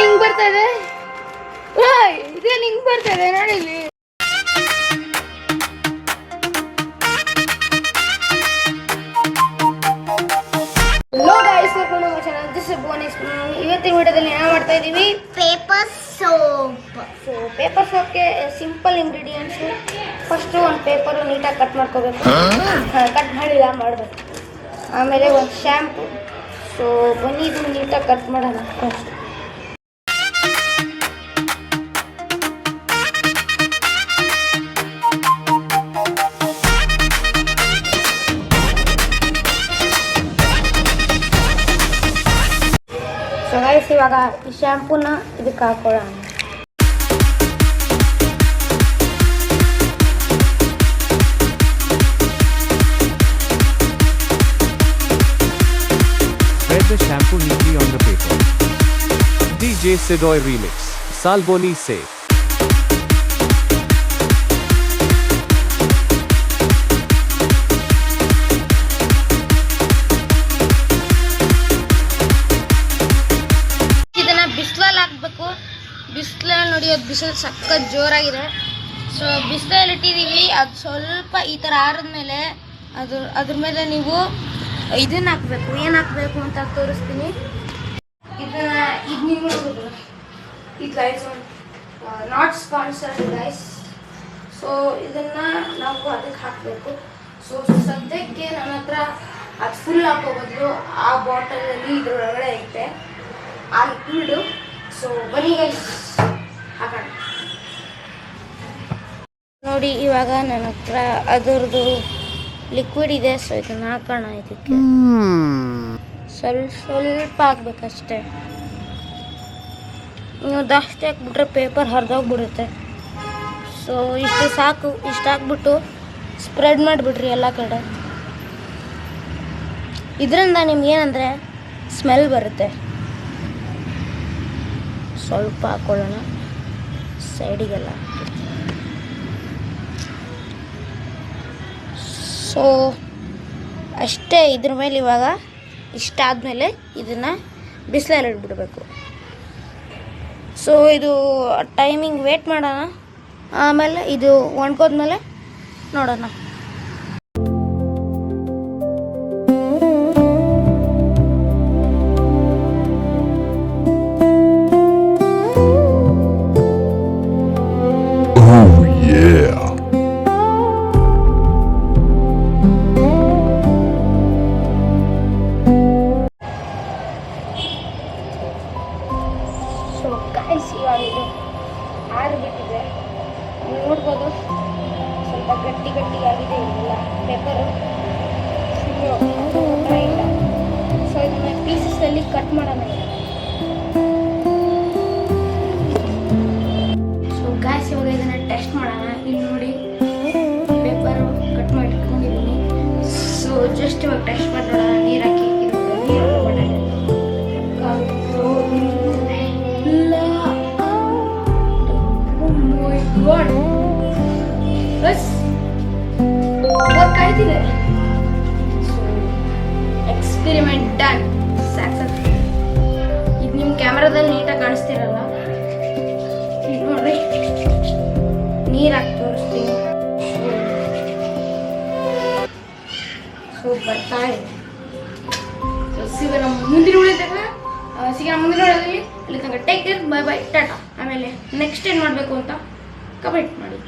ಹಿಂಗ್ ಬರ್ತಾ ಇದೆ ಇದೇನು ಹಿಂಗ್ ಬರ್ತಾ ಇದೆ ನೋಡಿ ಇಲ್ಲಿ. ಇವತ್ತಿನ ವಿಡಿಯೋದಲ್ಲಿ ಏನು ಮಾಡ್ತಾ ಇದೀವಿ? Paper soap. ಪೇಪರ್ ಸೋಪ್ಗೆ ಸಿಂಪಲ್ ಇಂಗ್ರೀಡಿಯೆಂಟ್ಸ್. ಫಸ್ಟ್ ಒಂದು ಪೇಪರು ನೀಟಾಗಿ ಕಟ್ ಮಾಡ್ಕೋಬೇಕು, ಕಟ್ ಮಾಡಿಲ್ಲ ಮಾಡಬೇಕು. ಆಮೇಲೆ ಒಂದು ಶ್ಯಾಂಪು. ಸೊ ಬನ್ನಿ ಇದು ನೀಟಾಗಿ ಕಟ್ ಮಾಡೋಣ ಫಸ್ಟ್. ಸೊ ಗೈಸ್ ಇವಾಗ ಈ ಶ್ಯಾಂಪೂನ ಇದಕ್ಕೆ ಹಾಕೊಳ್ಳೋಣ. Spread the shampoo neatly on the paper. DJ Sidoy Remix. Salboni Say. ಬಿಸಿಲಲ್ಲಿ ನೋಡಿ, ಅದು ಬಿಸಿಲು ಸಖತ್ ಜೋರಾಗಿದೆ. ಸೊ ಬಿಸಿಲಲ್ಲಿ ಇಟ್ಟಿದ್ದೀವಿ. ಅದು ಸ್ವಲ್ಪ ಈ ಥರ ಆರಿದ್ಮೇಲೆ ಅದ್ರ ಮೇಲೆ ನೀವು ಇದನ್ನ ಹಾಕಬೇಕು. ಏನು ಹಾಕಬೇಕು ಅಂತ ತೋರಿಸ್ತೀನಿ. ಇದು ನೀವು ನೋಡ್ಬೋದು, ಇದು guys not sponsored guys. So ಇದನ್ನು ನಾವು ಅದಕ್ಕೆ ಹಾಕಬೇಕು. ಸೊ ಸದ್ಯಕ್ಕೆ ನನ್ನ ಹತ್ರ ಅದು ಫುಲ್ ಹಾಕೋಬಾರ್ದು. ಆ ಬಾಟಲಲ್ಲಿ ಇದ್ರೊಳಗಡೆ ಐತೆ ಆ ಲಿಕ್ವಿಡು. ಸೊ ಬನ್ನಿ ಗೈಸ್ ಹಾಕೋಣ. ನೋಡಿ ಇವಾಗ ನನ್ನ ಹತ್ರ ಅದರದ್ದು ಲಿಕ್ವಿಡ್ ಇದೆ. ಸೊ ಇದನ್ನ ಹಾಕೋಣ. ಇದಕ್ಕೆ ಸ್ವಲ್ಪ ಹಾಕ್ಬೇಕಷ್ಟೇ. ನೀವು ಜಾಸ್ತಿ ಹಾಕ್ಬಿಟ್ರೆ ಪೇಪರ್ ಹರಿದೋಗ್ಬಿಡುತ್ತೆ. ಸೊ ಇಷ್ಟು ಸಾಕು. ಇಷ್ಟು ಹಾಕ್ಬಿಟ್ಟು ಸ್ಪ್ರೆಡ್ ಮಾಡಿಬಿಡ್ರಿ ಎಲ್ಲ ಕಡೆ. ಇದರಿಂದ ನಿಮ್ಗೆ ಏನಂದರೆ ಸ್ಮೆಲ್ ಬರುತ್ತೆ. ಸ್ವಲ್ಪ ಹಾಕೊಳ್ಳೋಣ ಸೈಡಿಗೆಲ್ಲ. ಸೊ ಅಷ್ಟೇ. ಇದ್ರ ಮೇಲೆ ಇವಾಗ ಇಷ್ಟಾದಮೇಲೆ ಇದನ್ನು ಬಿಸಿಲಲ್ಲಿ ಇಟ್ಬಿಡ್ಬೇಕು. ಸೊ ಇದು ಟೈಮಿಂಗ್ ವೇಟ್ ಮಾಡೋಣ. ಆಮೇಲೆ ಇದು ಒಣಗೋದ್ಮೇಲೆ ನೋಡೋಣ. ಇವಾಗ ಇದು ಆರಿಬಿಟ್ಟಿದೆ. ನೀವು ನೋಡ್ಬೋದು ಸ್ವಲ್ಪ ಗಟ್ಟಿಯಾಗಿದೆ. ಇದೆಲ್ಲ ಪೇಪರು ಇಲ್ಲ. ಸೊ ಇದನ್ನ ಪೀಸಸ್ಸಲ್ಲಿ ಕಟ್ ಮಾಡೋಣ. ಸೊ ಗಾಯ್ಸ್ ಇವಾಗ ಇದನ್ನು ಟೆಸ್ಟ್ ಮಾಡೋಣ. ಇಲ್ಲಿ ನೋಡಿ ಪೇಪರು ಕಟ್ ಮಾಡಿ ಇಟ್ಕೊಂಡಿದ್ದೀನಿ. ಸೊ ಜಸ್ಟ್ ಇವಾಗ ಟೆಸ್ಟ್ ಮಾಡಿ ನೋಡೋಣ. ನೀರು ಹಾಕಿ ಕಾಯ್ತಿದೆ. Experiment done. ಸಕ್ಸಸ್. ಇದು ನಿಮ್ಮ ಕ್ಯಾಮ್ರಾದಲ್ಲಿ ನೀಟಾಗಿ ಕಾಣಿಸ್ತಿರಲ್ಲ. ನೋಡ್ರಿ ನೀರು ಹಾಕಿ ತೋರಿಸ್ತೀನಿ. ಸೊ ಬರ್ತಾ ಇದೆ. ಸೊ ಸಿಗೋಣ ಮುಂದಿನ ಉಳಿದಾಗ. ಅಲ್ಲಿ ತನಕ take care. Bye bye Tata. ಆಮೇಲೆ ನೆಕ್ಸ್ಟ್ ಏನು ಮಾಡಬೇಕು ಅಂತ ಕಮೆಂಟ್ ಮಾಡಿ.